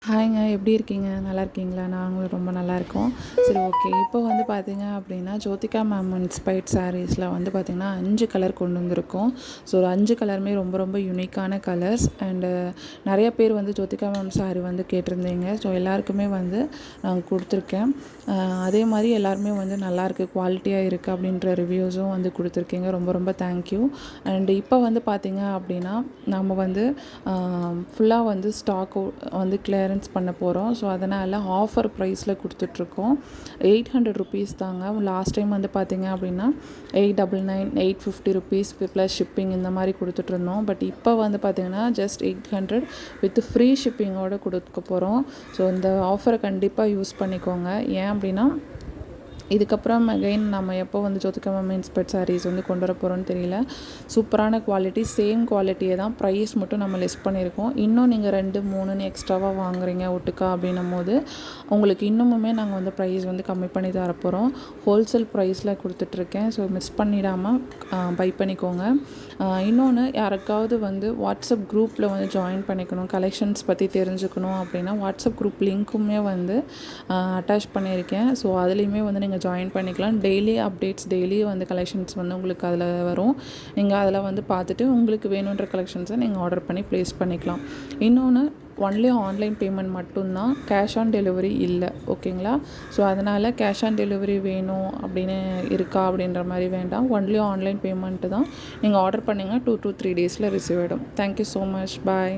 ஹாய்ங்க. எப்படி இருக்கீங்க? நல்லா இருக்கீங்களா? நாங்களும் ரொம்ப நல்லாயிருக்கோம். சரி, ஓகே. இப்போ வந்து பார்த்தீங்க அப்படின்னா, ஜோதிகா மேம் இன்ஸ்பயர்ட் சாரீஸில் வந்து பார்த்திங்கன்னா 5 கலர் கொண்டு வந்திருக்கோம். ஸோ 5 கலருமே ரொம்ப ரொம்ப யுனிக்கான கலர்ஸ். நிறைய பேர் வந்து ஜோதிகா மேம் சாரீ வந்து கேட்டிருந்தீங்க. ஸோ எல்லாருக்குமே வந்து நான் கொடுத்துருக்கேன். அதே மாதிரி எல்லாருமே வந்து நல்லாயிருக்கு, குவாலிட்டியாக இருக்குது அப்படின்ற ரிவ்யூஸும் வந்து கொடுத்துருக்கீங்க. ரொம்ப ரொம்ப தேங்க்யூ. இப்போ வந்து பார்த்திங்க அப்படின்னா, நம்ம வந்து ஃபுல்லாக வந்து ஸ்டாக் வந்து கிளியரன்ஸ் பண்ண போகிறோம். ஸோ அதனால் ஆஃபர் ப்ரைஸில் கொடுத்துட்ருக்கோம். 800 ருபீஸ் தாங்க. லாஸ்ட் டைம் வந்து பார்த்திங்க அப்படின்னா 899, 850 ருபீஸ் ப்ளஸ் ஷிப்பிங் இந்த மாதிரி கொடுத்துட்ருந்தோம். பட் இப்போ வந்து பார்த்திங்கன்னா ஜஸ்ட் 800 வித் ஃப்ரீ ஷிப்பிங்கோடு கொடுக்க போகிறோம். ஸோ இந்த ஆஃபரை கண்டிப்பாக யூஸ் பண்ணிக்கோங்க. ஏன் அப்படின்னா, இதுக்கப்புறம் அகைன் நம்ம எப்போ வந்து ஜோதிகா மேம் இன்ஸ்பயர்ட் சாரீஸ் வந்து கொண்டு வர போகிறோன்னு தெரியல. சூப்பரான குவாலிட்டி, சேம் குவாலிட்டியே தான், ப்ரைஸ் மட்டும் நம்ம லெஸ் பண்ணியிருக்கோம். இன்னும் நீங்கள் 2, 3ன்னு எக்ஸ்ட்ராவாக வாங்குறீங்க ஒட்டுக்கா அப்படின்னும் போது உங்களுக்கு இன்னமுமே நாங்கள் வந்து ப்ரைஸ் வந்து கம்மி பண்ணி தரப்போகிறோம். ஹோல்சேல் ப்ரைஸில் கொடுத்துட்ருக்கேன். ஸோ மிஸ் பண்ணிடாமல் பை பண்ணிக்கோங்க. இன்னொன்று, யாருக்காவது வந்து வாட்ஸ்அப் குரூப்பில் வந்து ஜாயின் பண்ணிக்கணும், கலெக்ஷன்ஸ் பற்றி தெரிஞ்சுக்கணும் அப்படின்னா வாட்ஸ்அப் குரூப் லிங்க்குமே வந்து அட்டாச் பண்ணியிருக்கேன். ஸோ அதுலேயுமே வந்து நீங்கள் ஜாயின் பண்ணிக்கலாம். டெய்லி அப்டேட்ஸ், டெய்லி வந்து கலெக்ஷன்ஸ் வந்து உங்களுக்கு அதில் வரும். நீங்கள் அதில் வந்து பார்த்துட்டு உங்களுக்கு வேணுன்ற கலெக்ஷன்ஸை நீங்கள் ஆர்டர் பண்ணி ப்ளேஸ் பண்ணிக்கலாம். இன்னொன்று, ஒன்லி ஆன்லைன் பேமெண்ட் மட்டும்தான், கேஷ் ஆன் டெலிவரி இல்லை. ஓகேங்களா? ஸோ அதனால் கேஷ் ஆன் டெலிவரி வேணும் அப்படின்னு இருக்கா அப்படின்ற மாதிரி வேண்டாம். ஒன்லி ஆன்லைன் பேமெண்ட்டு தான். நீங்கள் ஆர்டர் பண்ணிங்கன்னா 2 to 3 டேஸில் ரிசீவ் ஆகிடும். Thank you so much. பாய்.